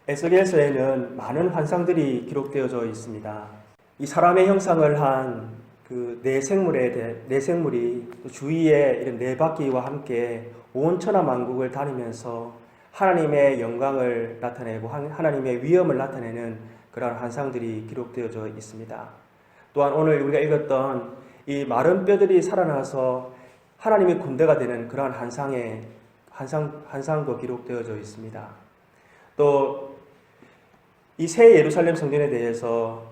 에스겔서에는 많은 환상들이 기록되어져 있습니다. 이 사람의 형상을 한 그 네 생물이 주위에 이런 네 바퀴와 함께 온 천하 만국을 다니면서 하나님의 영광을 나타내고 하나님의 위엄을 나타내는 그러한 환상들이 기록되어져 있습니다. 또한 오늘 우리가 읽었던 이 마른 뼈들이 살아나서 하나님의 군대가 되는 그러한 환상도 기록되어져 있습니다. 또 이 새 예루살렘 성전에 대해서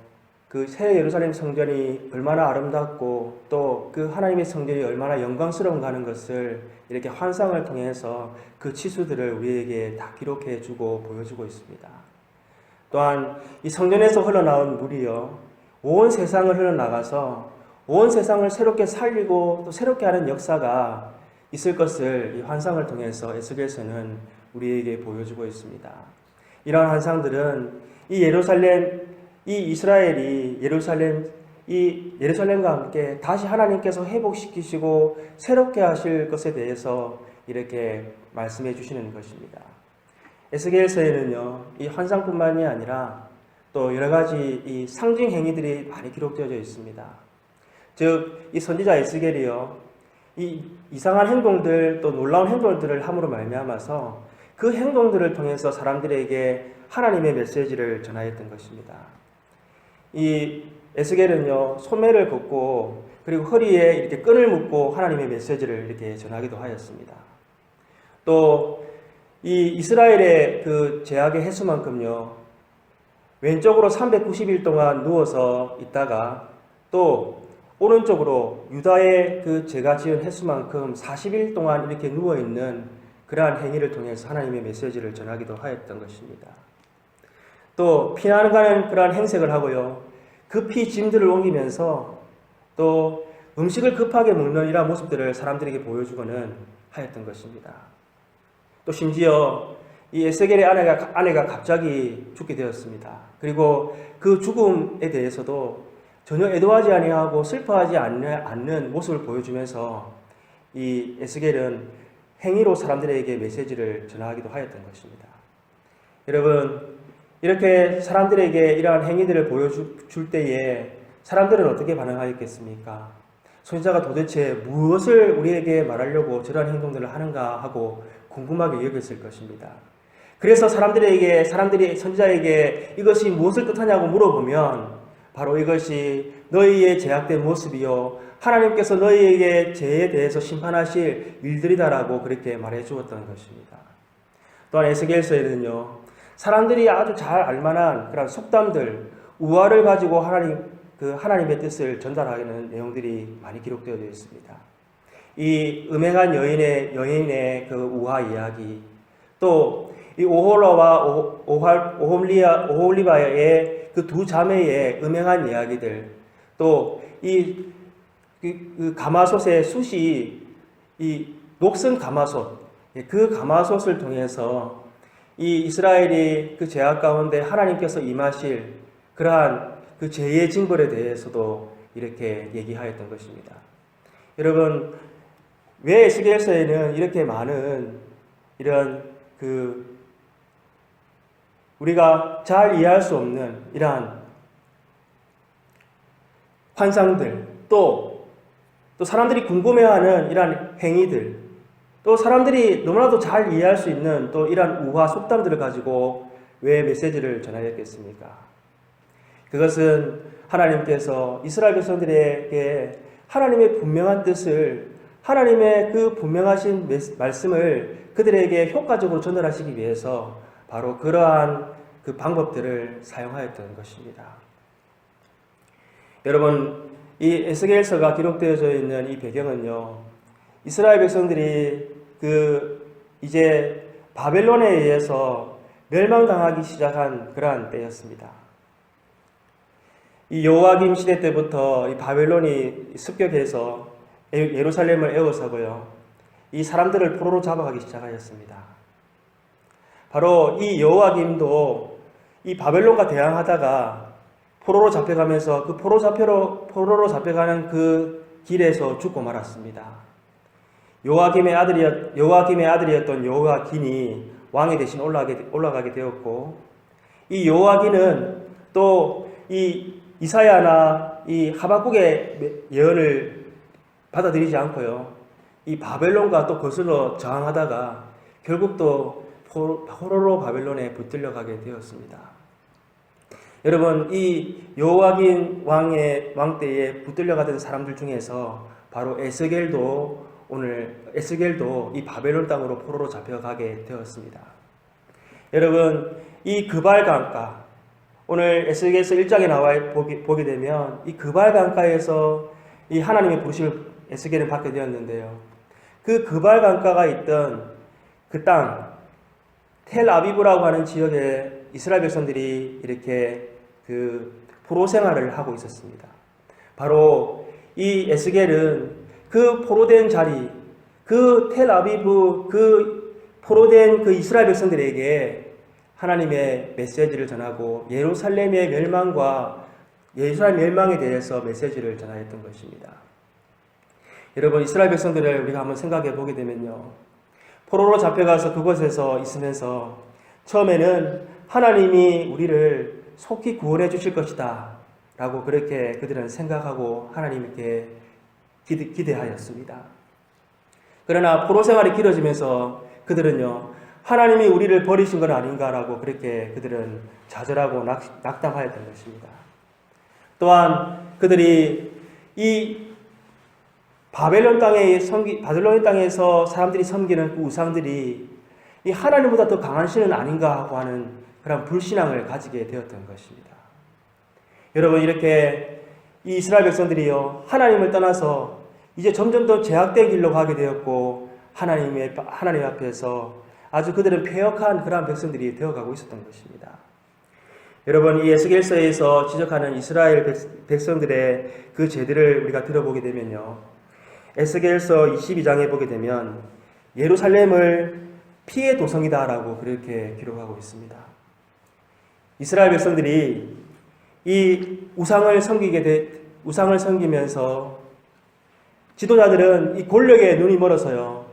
그 새 예루살렘 성전이 얼마나 아름답고 또 그 하나님의 성전이 얼마나 영광스러운가 하는 것을 이렇게 환상을 통해서 그 치수들을 우리에게 다 기록해 주고 보여주고 있습니다. 또한 이 성전에서 흘러나온 물이요, 온 세상을 흘러나가서 온 세상을 새롭게 살리고 또 새롭게 하는 역사가 있을 것을 이 환상을 통해서 에스겔서는 우리에게 보여주고 있습니다. 이러한 환상들은 이 이스라엘이 예루살렘과 함께 다시 하나님께서 회복시키시고 새롭게 하실 것에 대해서 이렇게 말씀해 주시는 것입니다. 에스겔서에는요, 이 환상뿐만이 아니라 또 여러 가지 이 상징 행위들이 많이 기록되어져 있습니다. 즉, 이 선지자 에스겔이요, 이 이상한 행동들 또 놀라운 행동들을 함으로 말미암아서 그 행동들을 통해서 사람들에게 하나님의 메시지를 전하였던 것입니다. 이 에스겔은요, 소매를 걷고 그리고 허리에 이렇게 끈을 묶고 하나님의 메시지를 이렇게 전하기도 하였습니다. 또 이 이스라엘의 그 제약의 횟수만큼요, 왼쪽으로 390일 동안 누워서 있다가 또 오른쪽으로 유다의 그 제가 지은 횟수만큼 40일 동안 이렇게 누워있는 그러한 행위를 통해서 하나님의 메시지를 전하기도 하였던 것입니다. 또 피나가는 그러한 행색을 하고요, 급히 짐들을 옮기면서 또 음식을 급하게 먹는 이러한 모습들을 사람들에게 보여주고는 하였던 것입니다. 또 심지어 이 에스겔의 아내가 갑자기 죽게 되었습니다. 그리고 그 죽음에 대해서도 전혀 애도하지 아니하고 슬퍼하지 않는 모습을 보여주면서 이 에스겔은 행위로 사람들에게 메시지를 전하기도 하였던 것입니다. 여러분, 이렇게 사람들에게 이러한 행위들을 보여줄 때에 사람들은 어떻게 반응하였겠습니까? 선지자가 도대체 무엇을 우리에게 말하려고 저러한 행동들을 하는가 하고 궁금하게 여겼을 것입니다. 그래서 사람들이 선지자에게 이것이 무엇을 뜻하냐고 물어보면 바로 이것이 너희의 제약된 모습이요, 하나님께서 너희에게 죄에 대해서 심판하실 일들이다라고 그렇게 말해 주었던 것입니다. 또한 에스겔서에는요, 사람들이 아주 잘 알만한 그런 속담들, 우화를 가지고 하나님의 뜻을 전달하는 내용들이 많이 기록되어 있습니다. 이 음행한 여인의 그 우화 이야기, 또 이 오홀라와 오홀리바의 그 두 자매의 음행한 이야기들, 또 그 가마솥의 숯이 이 녹슨 가마솥, 그 가마솥을 통해서 이 이스라엘이 그 죄악 가운데 하나님께서 임하실 그러한 그 죄의 징벌에 대해서도 이렇게 얘기하였던 것입니다. 여러분, 왜 에스겔서에는 이렇게 많은 이런 우리가 잘 이해할 수 없는 이러한 환상들, 또 사람들이 궁금해하는 이러한 행위들, 또 사람들이 너무나도 잘 이해할 수 있는 또 이러한 우화 속담들을 가지고 왜 메시지를 전하였겠습니까? 그것은 하나님께서 이스라엘 백성들에게 하나님의 분명한 뜻을, 하나님의 그 분명하신 말씀을 그들에게 효과적으로 전달하시기 위해서 바로 그러한 그 방법들을 사용하였던 것입니다. 여러분, 이 에스겔서가 기록되어져 있는 이 배경은요, 이스라엘 백성들이 이제 바벨론에 의해서 멸망당하기 시작한 그러한 때였습니다. 이 여호와김 시대 때부터 이 바벨론이 습격해서 예루살렘을 에워싸고요, 이 사람들을 포로로 잡아가기 시작하였습니다. 바로 이 여호와김도 이 바벨론과 대항하다가 포로로 잡혀가면서 그 포로로 잡혀가는 그 길에서 죽고 말았습니다. 여호와김의 아들이었던 여호야긴이 왕이 대신 올라가게 되었고, 이 여호와기는 또 이 이사야나 이 하박국의 예언을 받아들이지 않고요, 이 바벨론과 또 거슬러 저항하다가 결국 또 포로로 바벨론에 붙들려 가게 되었습니다. 여러분, 이 여호와긴 왕 때에 붙들려 가던 사람들 중에서 바로 에스겔도 이 바벨론 땅으로 포로로 잡혀가게 되었습니다. 여러분, 이 그발 강가, 오늘 에스겔서 1장에 나와 보게 되면 이 그발 강가에서 이 하나님의 부르심을 에스겔은 받게 되었는데요. 그 그발 강가가 있던 그 땅, 텔아비브라고 하는 지역에 이스라엘 백성들이 이렇게 그 포로 생활을 하고 있었습니다. 바로 이 에스겔은 그 포로된 자리, 그 텔아비브, 그 포로된 그 이스라엘 백성들에게 하나님의 메시지를 전하고 예루살렘의 멸망에 대해서 메시지를 전하였던 것입니다. 여러분, 이스라엘 백성들을 우리가 한번 생각해 보게 되면요, 포로로 잡혀가서 그곳에서 있으면서 처음에는 하나님이 우리를 속히 구원해 주실 것이다 라고 그렇게 그들은 생각하고 하나님께 기대하였습니다. 그러나 포로 생활이 길어지면서 그들은요, 하나님이 우리를 버리신 건 아닌가라고 그렇게 그들은 좌절하고 낙담하였던 것입니다. 또한 그들이 이 바벨론 땅에서 사람들이 섬기는 그 우상들이 이 하나님보다 더 강한 신은 아닌가 하고 하는 그런 불신앙을 가지게 되었던 것입니다. 여러분, 이렇게 이 이스라엘 백성들이요, 하나님을 떠나서 이제 점점 더 제약된 길로 가게 되었고 하나님 앞에서 아주 그들은 패역한 그러한 백성들이 되어가고 있었던 것입니다. 여러분, 이 에스겔서에서 지적하는 이스라엘 백성들의 그 죄들을 우리가 들어보게 되면요, 에스겔서 22장에 보게 되면 예루살렘을 피의 도성이다라고 그렇게 기록하고 있습니다. 이스라엘 백성들이 이 우상을 섬기면서 지도자들은 이 권력에 눈이 멀어서요,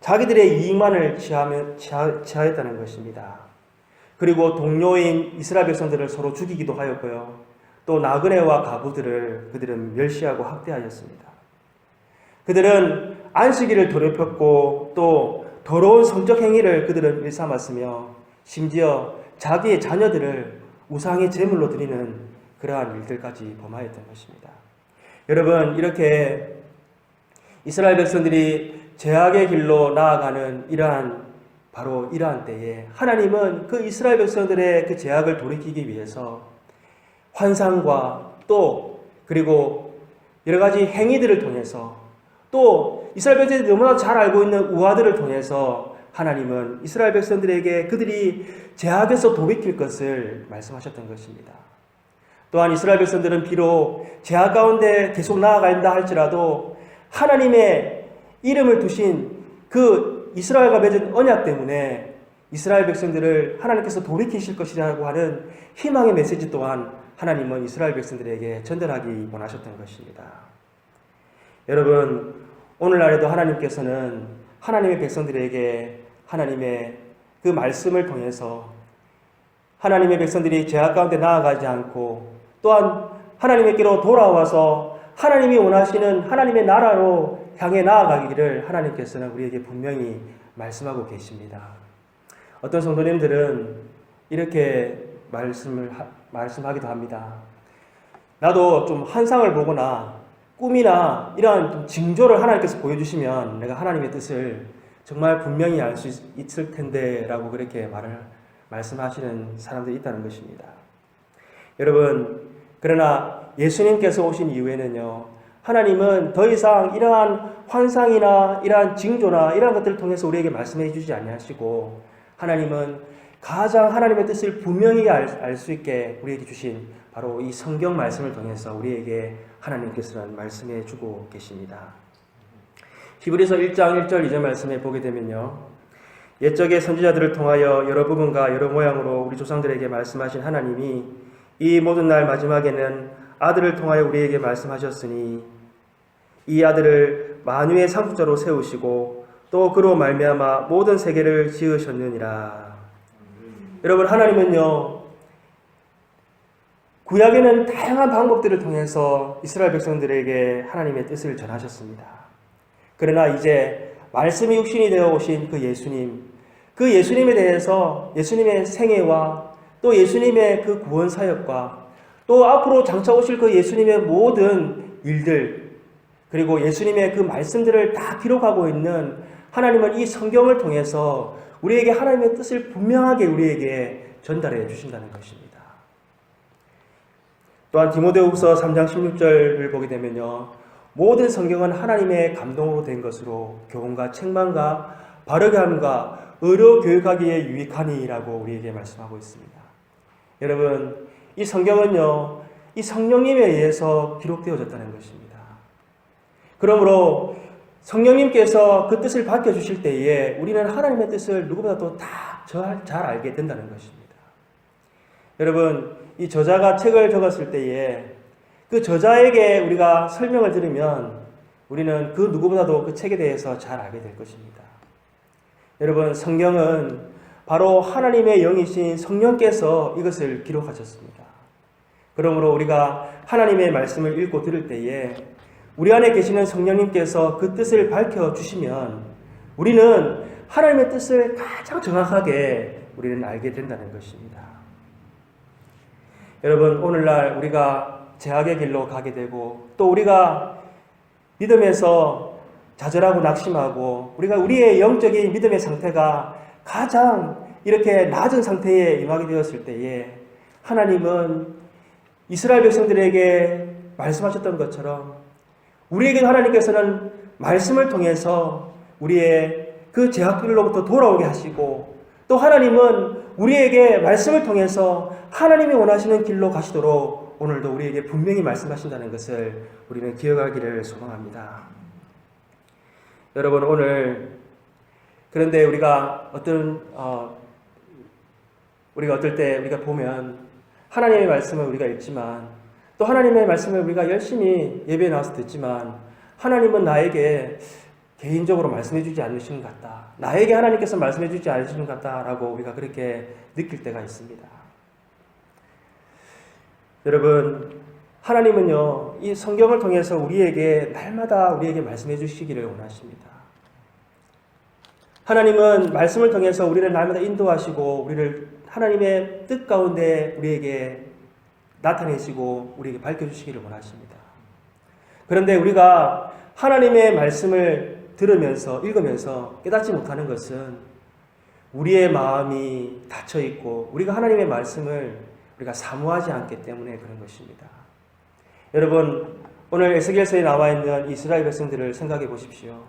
자기들의 이익만을 취하였다는 것입니다. 그리고 동료인 이스라엘 백성들을 서로 죽이기도 하였고요, 또 나그네와 과부들을 그들은 멸시하고 학대하였습니다. 그들은 안식일을 더럽혔고 또 더러운 성적 행위를 그들은 일삼았으며 심지어 자기의 자녀들을 우상의 제물로 드리는 그러한 일들까지 범하였던 것입니다. 여러분, 이렇게 이스라엘 백성들이 죄악의 길로 나아가는 바로 이러한 때에 하나님은 그 이스라엘 백성들의 그 죄악을 돌이키기 위해서 환상과 또 그리고 여러 가지 행위들을 통해서 또 이스라엘 백성들이 너무나 잘 알고 있는 우화들을 통해서 하나님은 이스라엘 백성들에게 그들이 죄악에서 돌이킬 것을 말씀하셨던 것입니다. 또한 이스라엘 백성들은 비록 죄악 가운데 계속 나아간다 할지라도 하나님의 이름을 두신 그 이스라엘과 맺은 언약 때문에 이스라엘 백성들을 하나님께서 돌이키실 것이라고 하는 희망의 메시지 또한 하나님은 이스라엘 백성들에게 전달하기 원하셨던 것입니다. 여러분, 오늘날에도 하나님께서는 하나님의 백성들에게 하나님의 그 말씀을 통해서 하나님의 백성들이 죄악 가운데 나아가지 않고 또한 하나님께로 돌아와서 하나님이 원하시는 하나님의 나라로 향해 나아가기를 하나님께서는 우리에게 분명히 말씀하고 계십니다. 어떤 성도님들은 이렇게 말씀하기도 합니다. 나도 좀 환상을 보거나 꿈이나 이러한 좀 징조를 하나님께서 보여주시면 내가 하나님의 뜻을 정말 분명히 알 수 있을 텐데 라고 그렇게 말씀하시는 사람들이 있다는 것입니다. 여러분, 그러나 예수님께서 오신 이후에는요, 하나님은 더 이상 이러한 환상이나 이러한 징조나 이러한 것들을 통해서 우리에게 말씀해 주지 아니하시고 하나님은 가장 하나님의 뜻을 분명히 알 수 있게 우리에게 주신 바로 이 성경 말씀을 통해서 우리에게 하나님께서는 말씀해 주고 계십니다. 히브리서 1장 1절 2절 말씀에 보게 되면요, 옛적의 선지자들을 통하여 여러 부분과 여러 모양으로 우리 조상들에게 말씀하신 하나님이 이 모든 날 마지막에는 아들을 통하여 우리에게 말씀하셨으니 이 아들을 만유의 상속자로 세우시고 또 그로 말미암아 모든 세계를 지으셨느니라. 여러분, 하나님은요, 구약에는 다양한 방법들을 통해서 이스라엘 백성들에게 하나님의 뜻을 전하셨습니다. 그러나 이제 말씀이 육신이 되어 오신 그 예수님에 대해서 예수님의 생애와 또 예수님의 그 구원 사역과 또 앞으로 장차 오실 그 예수님의 모든 일들, 그리고 예수님의 그 말씀들을 다 기록하고 있는 하나님은 이 성경을 통해서 우리에게 하나님의 뜻을 분명하게 우리에게 전달해 주신다는 것입니다. 또한 디모데후서 3장 16절을 보게 되면요, 모든 성경은 하나님의 감동으로 된 것으로 교훈과 책망과 바르게 함과 의로 교육하기에 유익하니라고 우리에게 말씀하고 있습니다. 여러분, 이 성경은요, 이 성령님에 의해서 기록되어졌다는 것입니다. 그러므로 성령님께서 그 뜻을 밝혀주실 때에 우리는 하나님의 뜻을 누구보다도 다 잘 알게 된다는 것입니다. 여러분, 이 저자가 책을 적었을 때에 그 저자에게 우리가 설명을 들으면 우리는 그 누구보다도 그 책에 대해서 잘 알게 될 것입니다. 여러분, 성경은 바로 하나님의 영이신 성령께서 이것을 기록하셨습니다. 그러므로 우리가 하나님의 말씀을 읽고 들을 때에 우리 안에 계시는 성령님께서 그 뜻을 밝혀주시면 우리는 하나님의 뜻을 가장 정확하게 우리는 알게 된다는 것입니다. 여러분, 오늘날 우리가 죄악의 길로 가게 되고 또 우리가 믿음에서 좌절하고 낙심하고 우리가 우리의 영적인 믿음의 상태가 가장 이렇게 낮은 상태에 임하게 되었을 때에 하나님은 이스라엘 백성들에게 말씀하셨던 것처럼 우리에게 하나님께서는 말씀을 통해서 우리의 그 죄악들로부터 돌아오게 하시고 또 하나님은 우리에게 말씀을 통해서 하나님이 원하시는 길로 가시도록 오늘도 우리에게 분명히 말씀하신다는 것을 우리는 기억하기를 소망합니다. 여러분, 오늘 그런데 우리가 어떨 때 우리가 보면 하나님의 말씀을 우리가 읽지만 또 하나님의 말씀을 우리가 열심히 예배에 나와서 듣지만 하나님은 나에게 개인적으로 말씀해 주지 않으시는 것 같다. 나에게 하나님께서 말씀해 주지 않으시는 것 같다라고 우리가 그렇게 느낄 때가 있습니다. 여러분, 하나님은요, 이 성경을 통해서 우리에게 날마다 우리에게 말씀해 주시기를 원하십니다. 하나님은 말씀을 통해서 우리를 날마다 인도하시고 우리를 하나님의 뜻 가운데 우리에게 나타내시고 우리에게 밝혀주시기를 원하십니다. 그런데 우리가 하나님의 말씀을 들으면서 읽으면서 깨닫지 못하는 것은 우리의 마음이 닫혀있고 우리가 하나님의 말씀을 우리가 사모하지 않기 때문에 그런 것입니다. 여러분, 오늘 에스겔서에 나와 있는 이스라엘 백성들을 생각해 보십시오.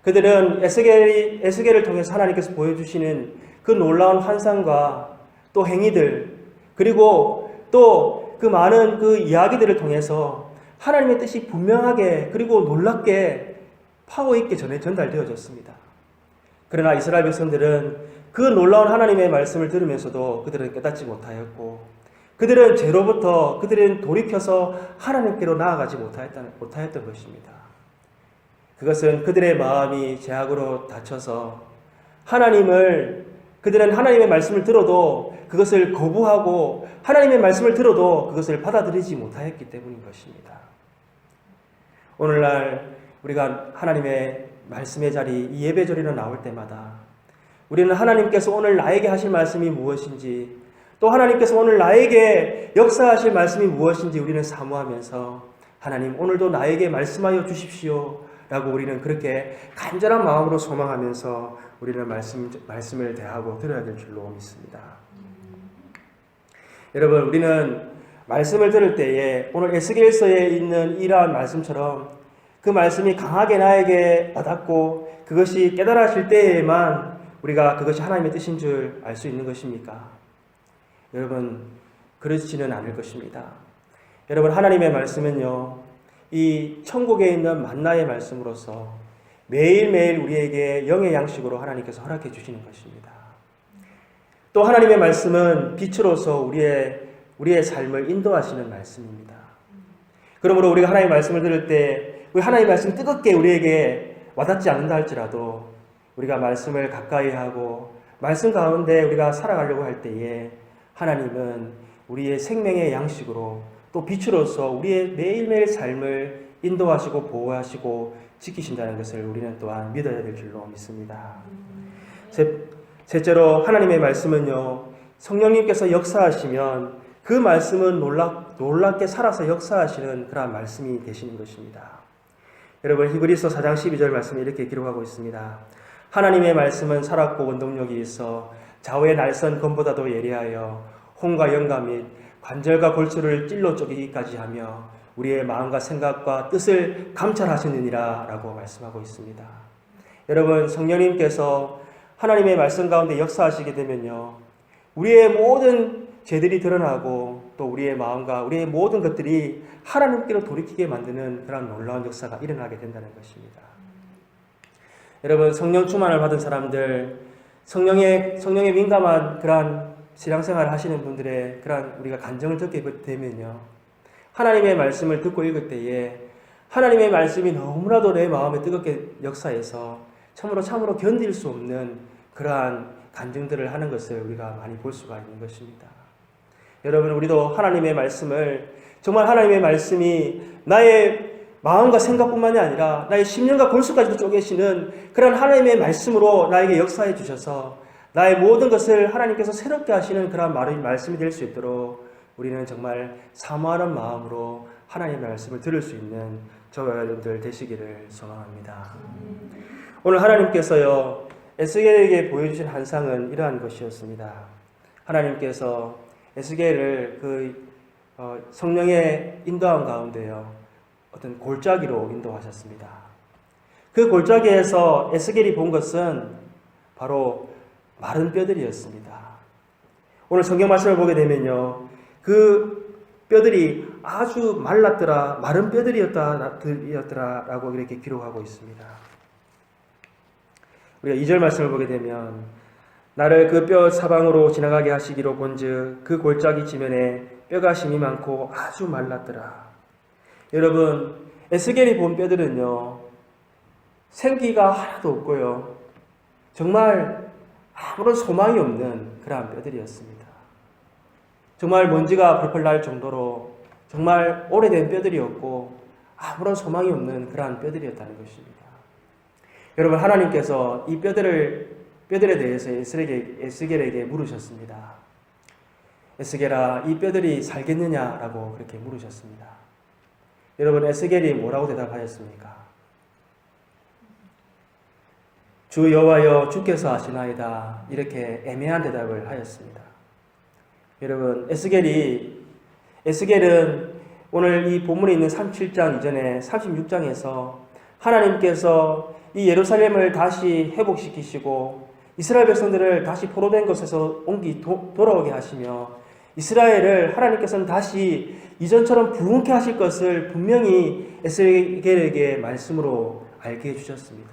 그들은 에스겔을 통해서 하나님께서 보여주시는 그 놀라운 환상과 또 행위들 그리고 또 그 많은 그 이야기들을 통해서 하나님의 뜻이 분명하게 그리고 놀랍게 파워 있게 전달되어졌습니다. 그러나 이스라엘 백성들은 그 놀라운 하나님의 말씀을 들으면서도 그들은 깨닫지 못하였고 그들은 죄로부터 그들은 돌이켜서 하나님께로 나아가지 못하였던 것입니다. 그것은 그들의 마음이 죄악으로 닫혀서 그들은 하나님의 말씀을 들어도 그것을 거부하고 하나님의 말씀을 들어도 그것을 받아들이지 못하였기 때문인 것입니다. 오늘날 우리가 하나님의 말씀의 자리, 이 예배 자리로 나올 때마다 우리는 하나님께서 오늘 나에게 하실 말씀이 무엇인지 또 하나님께서 오늘 나에게 역사하실 말씀이 무엇인지 우리는 사모하면서 하나님 오늘도 나에게 말씀하여 주십시오 라고 우리는 그렇게 간절한 마음으로 소망하면서 우리는 말씀을 대하고 들어야 될 줄로 믿습니다. 여러분, 우리는 말씀을 들을 때에 오늘 에스겔서에 있는 이러한 말씀처럼 그 말씀이 강하게 나에게 와닿고 그것이 깨달아질 때에만 우리가 그것이 하나님의 뜻인 줄 알 수 있는 것입니까? 여러분, 그렇지는 않을 것입니다. 여러분, 하나님의 말씀은요, 이 천국에 있는 만나의 말씀으로서 매일매일 우리에게 영의 양식으로 하나님께서 허락해 주시는 것입니다. 또 하나님의 말씀은 빛으로서 우리의 삶을 인도하시는 말씀입니다. 그러므로 우리가 하나님의 말씀을 들을 때 우리 하나님의 말씀이 뜨겁게 우리에게 와닿지 않는다 할지라도 우리가 말씀을 가까이 하고 말씀 가운데 우리가 살아가려고 할 때에 하나님은 우리의 생명의 양식으로 또 빛으로서 우리의 매일매일 삶을 인도하시고 보호하시고 지키신다는 것을 우리는 또한 믿어야 될 줄로 믿습니다. 셋째로 하나님의 말씀은요, 성령님께서 역사하시면 그 말씀은 놀랍게 살아서 역사하시는 그런 말씀이 되시는 것입니다. 여러분, 히브리서 4장 12절 말씀에 이렇게 기록하고 있습니다. 하나님의 말씀은 살았고 원동력이 있어 좌우의 날선 검보다도 예리하여 혼과 영과 및 관절과 골수를 찔러 쪼개기까지 하며 우리의 마음과 생각과 뜻을 감찰하시느니라 라고 말씀하고 있습니다. 여러분, 성령님께서 하나님의 말씀 가운데 역사하시게 되면요, 우리의 모든 죄들이 드러나고 또 우리의 마음과 우리의 모든 것들이 하나님께로 돌이키게 만드는 그런 놀라운 역사가 일어나게 된다는 것입니다. 여러분, 성령 충만을 받은 사람들, 성령에 민감한 그러한 신앙생활을 하시는 분들의 그러한 우리가 간정을 듣게 되면요, 하나님의 말씀을 듣고 읽을 때에 하나님의 말씀이 너무나도 내 마음에 뜨겁게 역사해서 참으로 견딜 수 없는 그러한 간증들을 하는 것을 우리가 많이 볼 수가 있는 것입니다. 여러분, 우리도 하나님의 말씀을, 정말 하나님의 말씀이 나의 마음과 생각뿐만이 아니라 나의 심령과 골수까지도 쪼개시는 그런 하나님의 말씀으로 나에게 역사해 주셔서 나의 모든 것을 하나님께서 새롭게 하시는 그런 말씀이 될 수 있도록 우리는 정말 사모하는 마음으로 하나님의 말씀을 들을 수 있는 저와 여러분들 되시기를 소망합니다. 오늘 하나님께서요, 에스겔에게 보여주신 환상은 이러한 것이었습니다. 하나님께서 에스겔을 성령의 인도함 가운데요, 어떤 골짜기로 인도하셨습니다. 그 골짜기에서 에스겔이 본 것은 바로 마른 뼈들이었습니다. 오늘 성경 말씀을 보게 되면요, 그 뼈들이 아주 말랐더라, 마른 뼈들이었더라라고 이렇게 기록하고 있습니다. 우리가 2절 말씀을 보게 되면 나를 그 뼈 사방으로 지나가게 하시기로 본즉 그 골짜기 지면에 뼈가 심이 많고 아주 말랐더라. 여러분, 에스겔이 본 뼈들은요, 생기가 하나도 없고요, 정말 아무런 소망이 없는 그러한 뼈들이었습니다. 정말 먼지가 펄펄 날 정도로 정말 오래된 뼈들이었고 아무런 소망이 없는 그러한 뼈들이었다는 것입니다. 여러분, 하나님께서 이 뼈들에 대해서 에스겔에게 물으셨습니다. 에스겔아, 이 뼈들이 살겠느냐라고 그렇게 물으셨습니다. 여러분, 에스겔이 뭐라고 대답하였습니까? 주 여호와여, 주께서 아시나이다, 이렇게 애매한 대답을 하였습니다. 여러분, 에스겔은 오늘 이 본문에 있는 37장 이전에 36장에서 하나님께서 이 예루살렘을 다시 회복시키시고 이스라엘 백성들을 다시 포로된 곳에서 돌아오게 하시며 이스라엘을 하나님께서는 다시 이전처럼 부흥케 하실 것을 분명히 에스겔에게 말씀으로 알게 해주셨습니다.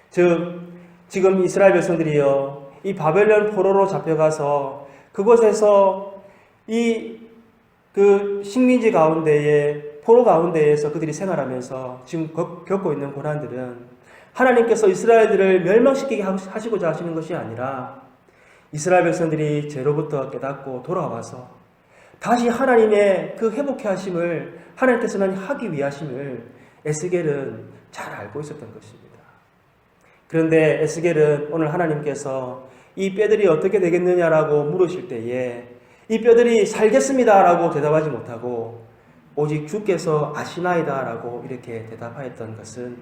즉, 지금 이스라엘 백성들이요, 이 바벨론 포로로 잡혀가서 그곳에서 그 식민지 가운데에, 포로 가운데에서 그들이 생활하면서 지금 겪고 있는 고난들은 하나님께서 이스라엘들을 멸망시키게 하시고자 하시는 것이 아니라 이스라엘 백성들이 죄로부터 깨닫고 돌아와서 다시 하나님의 그 회복케 하심을 하나님께서는 하기 위하심을 에스겔은 잘 알고 있었던 것입니다. 그런데 에스겔은 오늘 하나님께서 이 뼈들이 어떻게 되겠느냐라고 물으실 때에 이 뼈들이 살겠습니다라고 대답하지 못하고 오직 주께서 아시나이다라고 이렇게 대답하였던 것은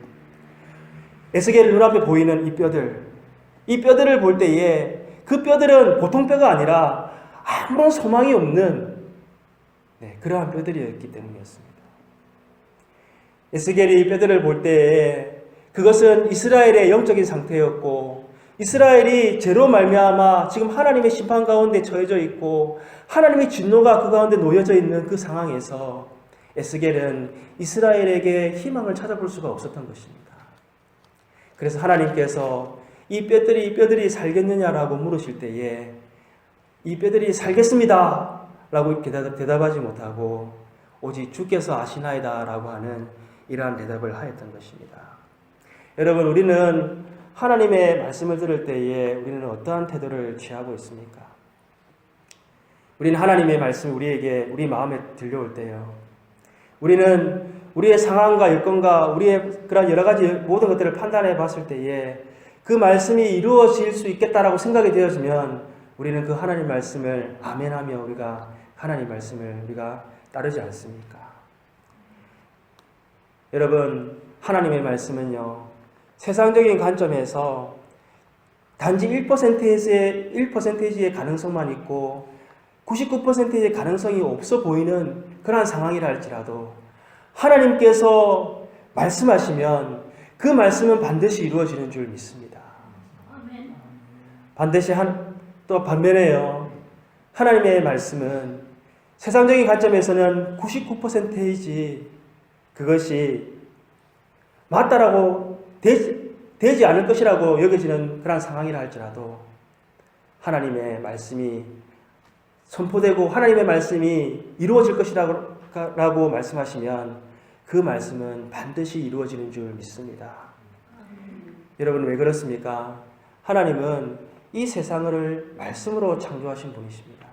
에스겔 눈앞에 보이는 이 뼈들을 볼 때에 그 뼈들은 보통 뼈가 아니라 아무런 소망이 없는 그러한 뼈들이었기 때문이었습니다. 에스겔이 이 뼈들을 볼 때에 그것은 이스라엘의 영적인 상태였고 이스라엘이 죄로 말미암아 지금 하나님의 심판 가운데 처해져 있고 하나님의 진노가 그 가운데 놓여져 있는 그 상황에서 에스겔은 이스라엘에게 희망을 찾아볼 수가 없었던 것입니다. 그래서 하나님께서 이 뼈들이 살겠느냐라고 물으실 때에 이 뼈들이 살겠습니다 라고 대답하지 못하고 오직 주께서 아시나이다 라고 하는 이러한 대답을 하였던 것입니다. 여러분, 우리는 하나님의 말씀을 들을 때에 우리는 어떠한 태도를 취하고 있습니까? 우리는 하나님의 말씀이 우리 마음에 들려올 때요, 우리는 우리의 상황과 여건과 우리의 그런 여러 가지 모든 것들을 판단해 봤을 때에 그 말씀이 이루어질 수 있겠다라고 생각이 되어지면 우리는 그 하나님 말씀을 아멘하며 우리가 하나님 말씀을 우리가 따르지 않습니까? 여러분, 하나님의 말씀은요, 세상적인 관점에서 단지 1%의 가능성만 있고 99%의 가능성이 없어 보이는 그러한 상황이라 할지라도 하나님께서 말씀하시면 그 말씀은 반드시 이루어지는 줄 믿습니다. 반드시 또 반면에요, 하나님의 말씀은 세상적인 관점에서는 99%이지 그것이 맞다라고 되지 않을 것이라고 여겨지는 그런 상황이라 할지라도 하나님의 말씀이 선포되고 하나님의 말씀이 이루어질 것이라고 말씀하시면 그 말씀은 반드시 이루어지는 줄 믿습니다. 여러분, 왜 그렇습니까? 하나님은 이 세상을 말씀으로 창조하신 분이십니다.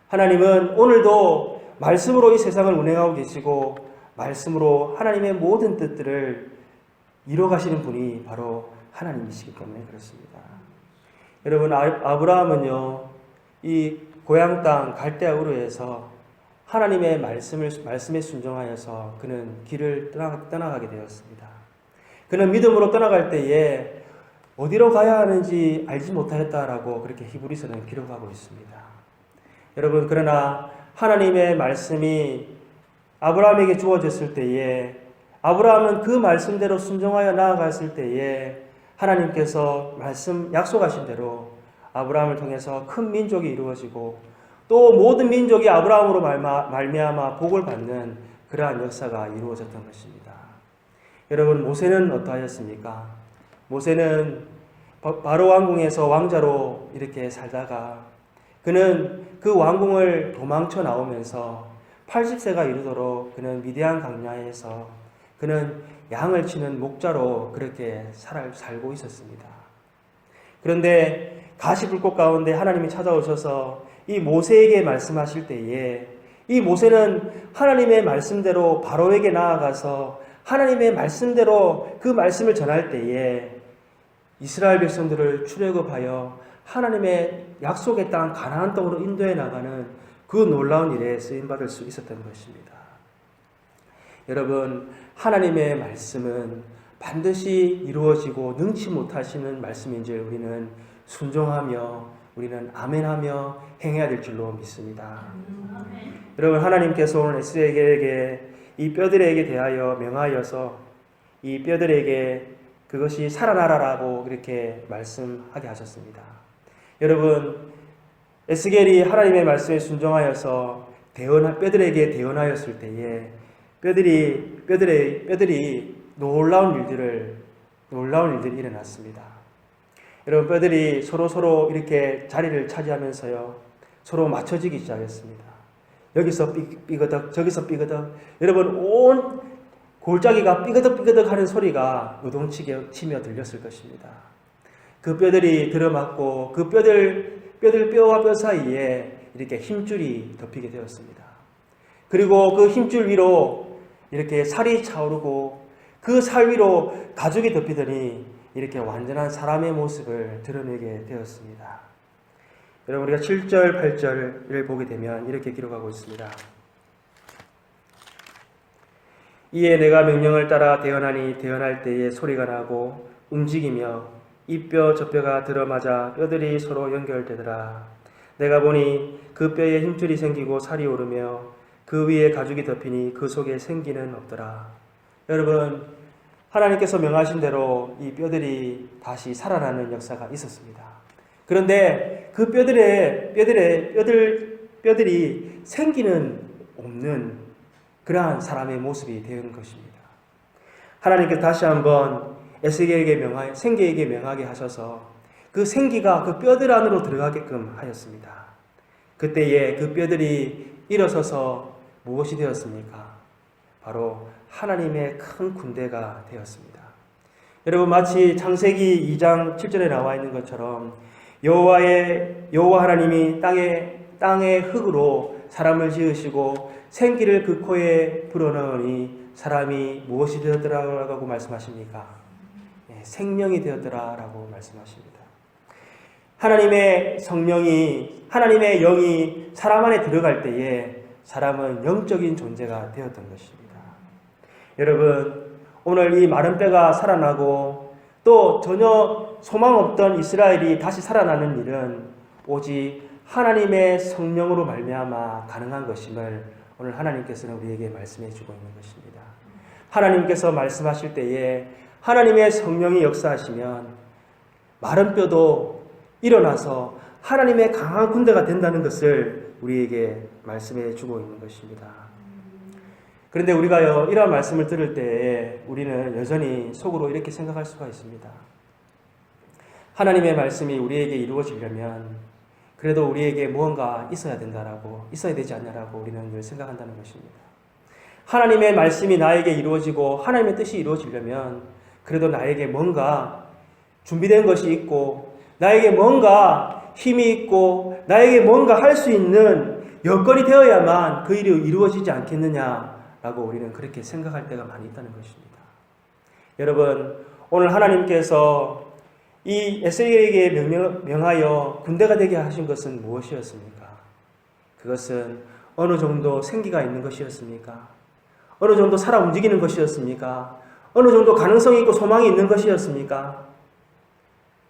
하나님은 오늘도 말씀으로 이 세상을 운행하고 계시고 말씀으로 하나님의 모든 뜻들을 이루어가시는 분이 바로 하나님이시기 때문에 그렇습니다. 여러분, 아브라함은요, 이 고향 땅 갈대아 우르에서 하나님의 말씀에 순종하여서 그는 길을 떠나가게 되었습니다. 그는 믿음으로 떠나갈 때에 어디로 가야 하는지 알지 못하였다라고 그렇게 히브리서는 기록하고 있습니다. 여러분, 그러나 하나님의 말씀이 아브라함에게 주어졌을 때에 아브라함은 그 말씀대로 순종하여 나아갔을 때에 하나님께서 약속하신 대로 아브라함을 통해서 큰 민족이 이루어지고 또 모든 민족이 아브라함으로 말미암아 복을 받는 그러한 역사가 이루어졌던 것입니다. 여러분, 모세는 어떠하였습니까? 모세는 바로 왕궁에서 왕자로 이렇게 살다가 그는 그 왕궁을 도망쳐 나오면서 80세가 이르도록 그는 미디안 광야에서 그는 양을 치는 목자로 그렇게 살고 있었습니다. 그런데 가시불꽃 가운데 하나님이 찾아오셔서 이 모세에게 말씀하실 때에 이 모세는 하나님의 말씀대로 바로에게 나아가서 하나님의 말씀대로 그 말씀을 전할 때에 이스라엘 백성들을 출애굽하여 하나님의 약속의 땅 가나안 땅으로 인도해 나가는 그 놀라운 일에 쓰임받을 수 있었던 것입니다. 여러분, 하나님의 말씀은 반드시 이루어지고 능치 못하시는 말씀인 줄 우리는 순종하며 우리는 아멘하며 행해야 될 줄로 믿습니다. 여러분, 하나님께서 오늘 에스겔에게 이 뼈들에게 대하여 명하여서 이 뼈들에게 그것이 살아나라라고 그렇게 말씀하게 하셨습니다. 여러분, 에스겔이 하나님의 말씀에 순종하여서 뼈들에게 대언하였을 때에 뼈들이 놀라운 일들이 일어났습니다. 여러분, 뼈들이 서로 이렇게 자리를 차지하면서요, 서로 맞춰지기 시작했습니다. 여기서 삐그덕, 저기서 삐그덕. 여러분, 온 골짜기가 삐그덕 하는 소리가 요동치며 들렸을 것입니다. 그 뼈들이 들어맞고 그 뼈와 뼈 사이에 이렇게 힘줄이 덮이게 되었습니다. 그리고 그 힘줄 위로 이렇게 살이 차오르고 그 살 위로 가죽이 덮이더니 이렇게 완전한 사람의 모습을 드러내게 되었습니다. 여러분, 우리가 7절, 8절을 보게 되면 이렇게 기록하고 있습니다. 이에 내가 명령을 따라 대언하니 대언할 때에 소리가 나고 움직이며 이 뼈 저 뼈가 들어맞아 뼈들이 서로 연결되더라. 내가 보니 그 뼈에 힘줄이 생기고 살이 오르며 그 위에 가죽이 덮이니 그 속에 생기는 없더라. 여러분, 하나님께서 명하신 대로 이 뼈들이 다시 살아나는 역사가 있었습니다. 그런데 그 뼈들이 생기는 없는 그러한 사람의 모습이 되는 것입니다. 하나님께서 다시 한번 에스겔에게 생기에게 명하게 하셔서 그 생기가 그 뼈들 안으로 들어가게끔 하였습니다. 그때에 그 뼈들이 일어서서 무엇이 되었습니까? 바로 하나님의 큰 군대가 되었습니다. 여러분, 마치 창세기 2장 7절에 나와 있는 것처럼 여호와 하나님이 땅의 흙으로 사람을 지으시고 생기를 그 코에 불어넣으니 사람이 무엇이 되었더라라고 말씀하십니까? 생명이 되었더라라고 말씀하십니다. 하나님의 성령이, 하나님의 영이 사람 안에 들어갈 때에 사람은 영적인 존재가 되었던 것입니다. 여러분, 오늘 이 마른 뼈가 살아나고 또 전혀 소망 없던 이스라엘이 다시 살아나는 일은 오직 하나님의 성령으로 말미암아 가능한 것임을 오늘 하나님께서는 우리에게 말씀해 주고 있는 것입니다. 하나님께서 말씀하실 때에 하나님의 성령이 역사하시면 마른 뼈도 일어나서 하나님의 강한 군대가 된다는 것을 우리에게 말씀해 주고 있는 것입니다. 그런데 우리가요, 이러한 말씀을 들을 때에 우리는 여전히 속으로 이렇게 생각할 수가 있습니다. 하나님의 말씀이 우리에게 이루어지려면 그래도 우리에게 무언가 있어야 된다라고, 있어야 되지 않냐라고 우리는 늘 생각한다는 것입니다. 하나님의 말씀이 나에게 이루어지고 하나님의 뜻이 이루어지려면 그래도 나에게 뭔가 준비된 것이 있고 나에게 뭔가 힘이 있고 나에게 뭔가 할 수 있는 여건이 되어야만 그 일이 이루어지지 않겠느냐라고 우리는 그렇게 생각할 때가 많이 있다는 것입니다. 여러분, 오늘 하나님께서 이 에스겔에게 명하여 군대가 되게 하신 것은 무엇이었습니까? 그것은 어느 정도 생기가 있는 것이었습니까? 어느 정도 살아 움직이는 것이었습니까? 어느 정도 가능성이 있고 소망이 있는 것이었습니까?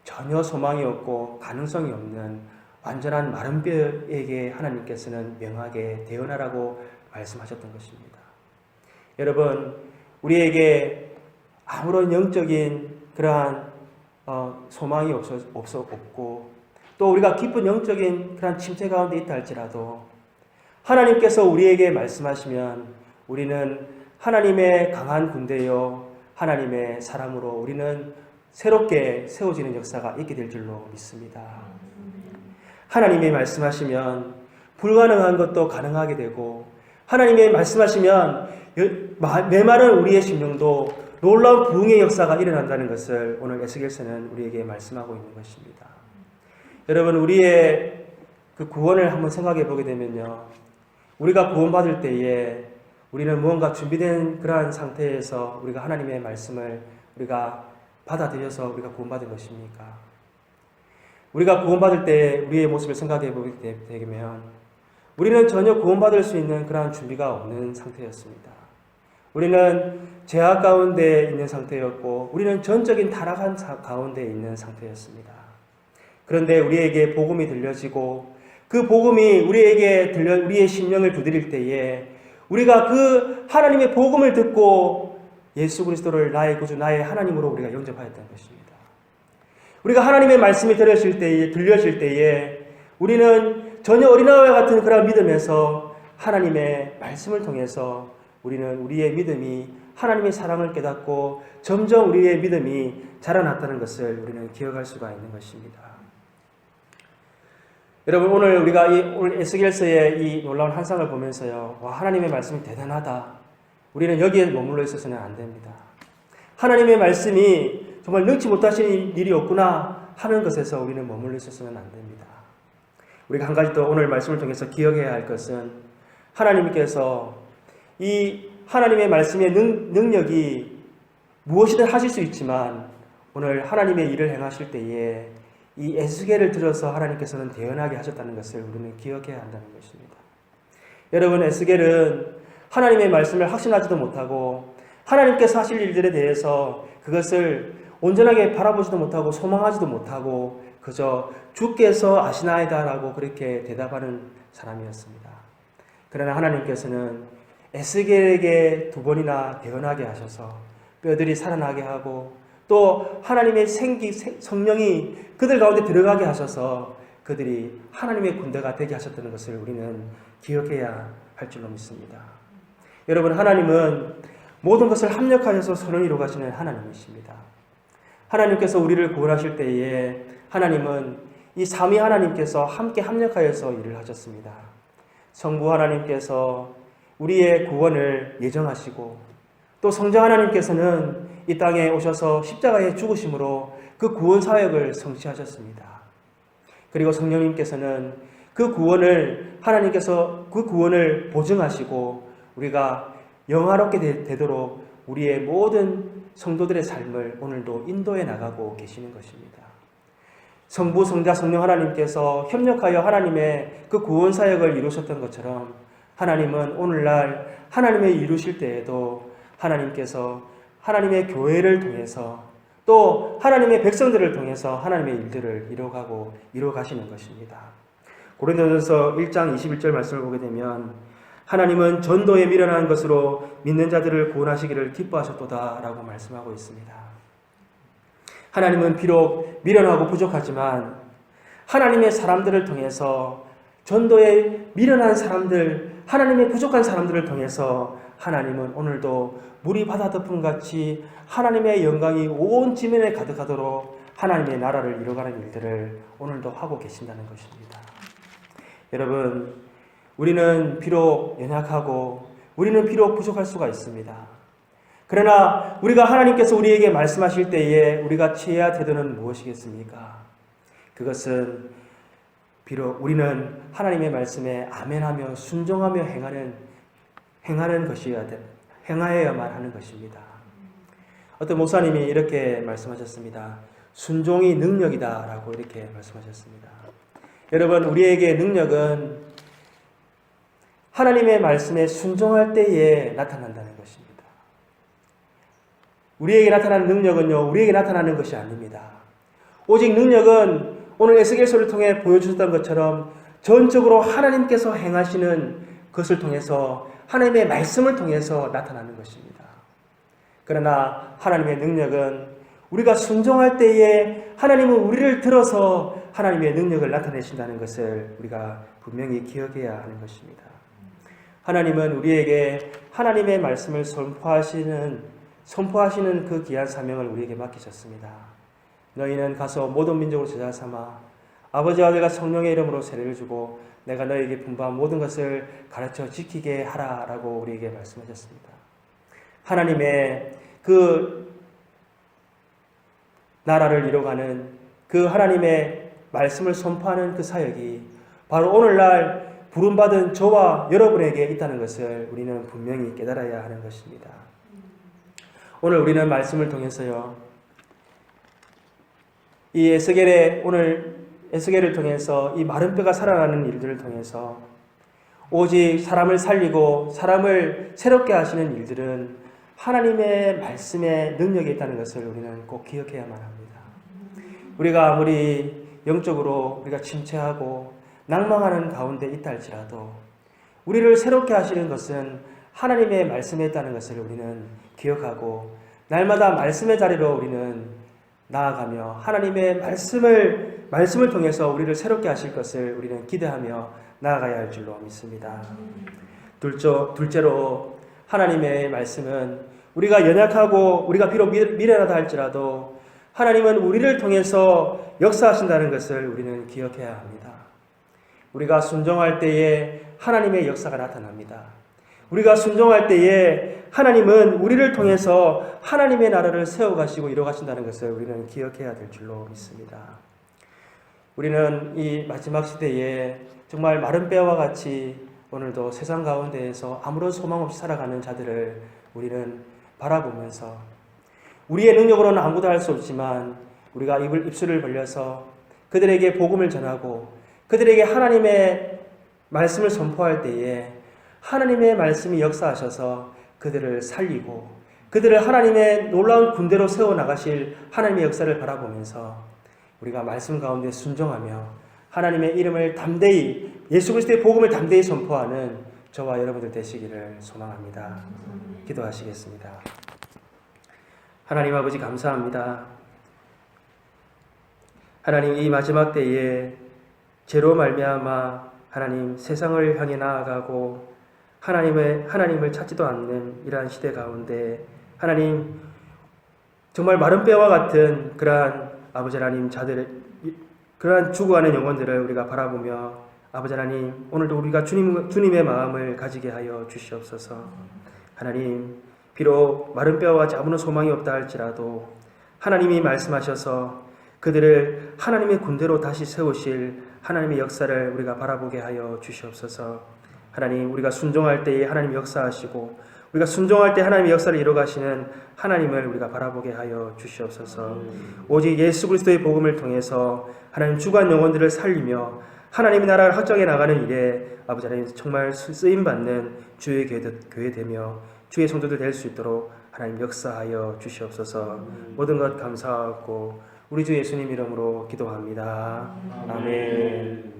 전혀 소망이 없고 가능성이 없는 완전한 마른 뼈에게 하나님께서는 명하게 대언하라고 말씀하셨던 것입니다. 여러분, 우리에게 아무런 영적인 그러한 소망이 없고 또 우리가 깊은 영적인 그런 침체 가운데 있다 할지라도 하나님께서 우리에게 말씀하시면 우리는 하나님의 강한 군대요 하나님의 사람으로 우리는 새롭게 세워지는 역사가 있게 될 줄로 믿습니다. 하나님이 말씀하시면 불가능한 것도 가능하게 되고 하나님이 말씀하시면 메마른 우리의 심령도 놀라운 부흥의 역사가 일어난다는 것을 오늘 에스겔서는 우리에게 말씀하고 있는 것입니다. 여러분, 우리의 그 구원을 한번 생각해 보게 되면요, 우리가 구원받을 때에 우리는 무언가 준비된 그러한 상태에서 우리가 하나님의 말씀을 우리가 받아들여서 우리가 구원받은 것입니까? 우리가 구원받을 때 우리의 모습을 생각해 보게 되면 우리는 전혀 구원받을 수 있는 그러한 준비가 없는 상태였습니다. 우리는 죄악 가운데 있는 상태였고 우리는 전적인 타락한 가운데 있는 상태였습니다. 그런데 우리에게 복음이 들려지고 그 복음이 우리의 심령을 두드릴 때에 우리가 그 하나님의 복음을 듣고 예수 그리스도를 나의 구주, 나의 하나님으로 우리가 영접하였다는 것입니다. 우리가 하나님의 말씀이 들려질 때에 우리는 전혀 어린아이와 같은 그런 믿음에서 하나님의 말씀을 통해서 우리는 우리의 믿음이 하나님의 사랑을 깨닫고 점점 우리의 믿음이 자라났다는 것을 우리는 기억할 수가 있는 것입니다. 여러분, 오늘 우리가 오늘 에스겔서의 이 놀라운 환상을 보면서요, 와, 하나님의 말씀이 대단하다. 우리는 여기에 머물러 있어서는 안 됩니다. 하나님의 말씀이 정말 능치 못하시는 일이 없구나 하는 것에서 우리는 머물러 있어서는 안 됩니다. 우리가 한 가지 더 오늘 말씀을 통해서 기억해야 할 것은 하나님께서 이 하나님의 말씀의 능력이 무엇이든 하실 수 있지만 오늘 하나님의 일을 행하실 때에 이 에스겔을 들어서 하나님께서는 대언하게 하셨다는 것을 우리는 기억해야 한다는 것입니다. 여러분, 에스겔은 하나님의 말씀을 확신하지도 못하고 하나님께서 하실 일들에 대해서 그것을 온전하게 바라보지도 못하고 소망하지도 못하고 그저 주께서 아시나이다라고 그렇게 대답하는 사람이었습니다. 그러나 하나님께서는 에스겔에게 2번이나 대언하게 하셔서 뼈들이 살아나게 하고 또 하나님의 성령이 그들 가운데 들어가게 하셔서 그들이 하나님의 군대가 되게 하셨다는 것을 우리는 기억해야 할 줄로 믿습니다. 여러분, 하나님은 모든 것을 합력하셔서 선을 이루어 가시는 하나님이십니다. 하나님께서 우리를 구원하실 때에 하나님은 이 삼위 하나님께서 함께 합력하여서 일을 하셨습니다. 성부 하나님께서 우리의 구원을 예정하시고 또 성자 하나님께서는 이 땅에 오셔서 십자가에 죽으심으로 그 구원 사역을 성취하셨습니다. 그리고 성령님께서는 그 구원을 하나님께서 그 구원을 보증하시고 우리가 영화롭게 되도록 우리의 모든 성도들의 삶을 오늘도 인도해 나가고 계시는 것입니다. 성부, 성자, 성령 하나님께서 협력하여 하나님의 그 구원 사역을 이루셨던 것처럼 하나님은 오늘날 하나님의 이루실 때에도 하나님께서 하나님의 교회를 통해서 또 하나님의 백성들을 통해서 하나님의 일들을 이루어 가시는 것입니다. 고린도전서 1장 21절 말씀을 보게 되면 하나님은 전도에 미련한 것으로 믿는 자들을 구원하시기를 기뻐하셨도다 라고 말씀하고 있습니다. 하나님은 비록 미련하고 부족하지만 하나님의 사람들을 통해서 전도에 미련한 사람들, 하나님의 부족한 사람들을 통해서 하나님은 오늘도 물이 바다 덮음같이 하나님의 영광이 온 지면에 가득하도록 하나님의 나라를 이루어가는 일들을 오늘도 하고 계신다는 것입니다. 여러분, 우리는 비록 연약하고 우리는 비록 부족할 수가 있습니다. 그러나 우리가 하나님께서 우리에게 말씀하실 때에 우리가 취해야 태도는 무엇이겠습니까? 그것은 비록 우리는 하나님의 말씀에 아멘하며 순종하며 행하여야만 하는 것입니다. 어떤 목사님이 이렇게 말씀하셨습니다. 순종이 능력이다 라고 이렇게 말씀하셨습니다. 여러분, 우리에게 능력은 하나님의 말씀에 순종할 때에 나타난다는 것입니다. 우리에게 나타나는 능력은요, 우리에게 나타나는 것이 아닙니다. 오직 능력은 오늘 에스겔서를 통해 보여주셨던 것처럼 전적으로 하나님께서 행하시는 것을 통해서 하나님의 말씀을 통해서 나타나는 것입니다. 그러나 하나님의 능력은 우리가 순종할 때에 하나님은 우리를 들어서 하나님의 능력을 나타내신다는 것을 우리가 분명히 기억해야 하는 것입니다. 하나님은 우리에게 하나님의 말씀을 선포하시는 그 귀한 사명을 우리에게 맡기셨습니다. 너희는 가서 모든 민족을 제자 삼아 아버지와 아들과 성령의 이름으로 세례를 주고 내가 너희에게 분부한 모든 것을 가르쳐 지키게 하라라고 우리에게 말씀하셨습니다. 하나님의 그 나라를 이뤄가는 그 하나님의 말씀을 선포하는 그 사역이 바로 오늘날 부름받은 저와 여러분에게 있다는 것을 우리는 분명히 깨달아야 하는 것입니다. 오늘 우리는 말씀을 통해서요, 이 에스겔을 통해서 이 마른 뼈가 살아나는 일들을 통해서 오직 사람을 살리고 사람을 새롭게 하시는 일들은 하나님의 말씀에 능력이 있다는 것을 우리는 꼭 기억해야만 합니다. 우리가 아무리 영적으로 우리가 침체하고 낭망하는 가운데 있다 할지라도 우리를 새롭게 하시는 것은 하나님의 말씀에 있다는 것을 우리는 기억하고 날마다 말씀의 자리로 우리는 나아가며 하나님의 말씀을 통해서 우리를 새롭게 하실 것을 우리는 기대하며 나아가야 할 줄로 믿습니다. 둘째로 하나님의 말씀은 우리가 연약하고 우리가 비록 미련하다 할지라도 하나님은 우리를 통해서 역사하신다는 것을 우리는 기억해야 합니다. 우리가 순종할 때에 하나님의 역사가 나타납니다. 우리가 순종할 때에 하나님은 우리를 통해서 하나님의 나라를 세워가시고 이뤄가신다는 것을 우리는 기억해야 될 줄로 믿습니다. 우리는 이 마지막 시대에 정말 마른 뼈와 같이 오늘도 세상 가운데에서 아무런 소망 없이 살아가는 자들을 우리는 바라보면서 우리의 능력으로는 아무도 할 수 없지만 우리가 입술을 벌려서 그들에게 복음을 전하고 그들에게 하나님의 말씀을 선포할 때에 하나님의 말씀이 역사하셔서 그들을 살리고 그들을 하나님의 놀라운 군대로 세워나가실 하나님의 역사를 바라보면서 우리가 말씀 가운데 순종하며 하나님의 이름을 담대히 예수 그리스도의 복음을 담대히 선포하는 저와 여러분들 되시기를 소망합니다. 기도하시겠습니다. 하나님 아버지 감사합니다. 하나님 이 마지막 때에 죄로 말미암아 하나님 세상을 향해 나아가고 하나님을 찾지도 않는 이러한 시대 가운데 하나님 정말 마른 뼈와 같은 그러한 아버지 하나님 그러한 죽어가는 영혼들을 우리가 바라보며 아버지 하나님 오늘도 우리가 주님의 마음을 가지게 하여 주시옵소서. 하나님 비록 마른 뼈와 같이 아무런 소망이 없다 할지라도 하나님이 말씀하셔서 그들을 하나님의 군대로 다시 세우실 하나님의 역사를 우리가 바라보게 하여 주시옵소서. 하나님, 우리가 순종할 때에 하나님 역사하시고 우리가 순종할 때 하나님의 역사를 이루가시는 하나님을 우리가 바라보게 하여 주시옵소서. 오직 예수 그리스도의 복음을 통해서 하나님 주관 영혼들을 살리며 하나님의 나라를 확장해 나가는 일에 아버지 하나님 정말 쓰임받는 주의 교회 되며 주의 성도들 될 수 있도록 하나님 역사하여 주시옵소서. 모든 것 감사하고 우리 주 예수님 이름으로 기도합니다. 아멘.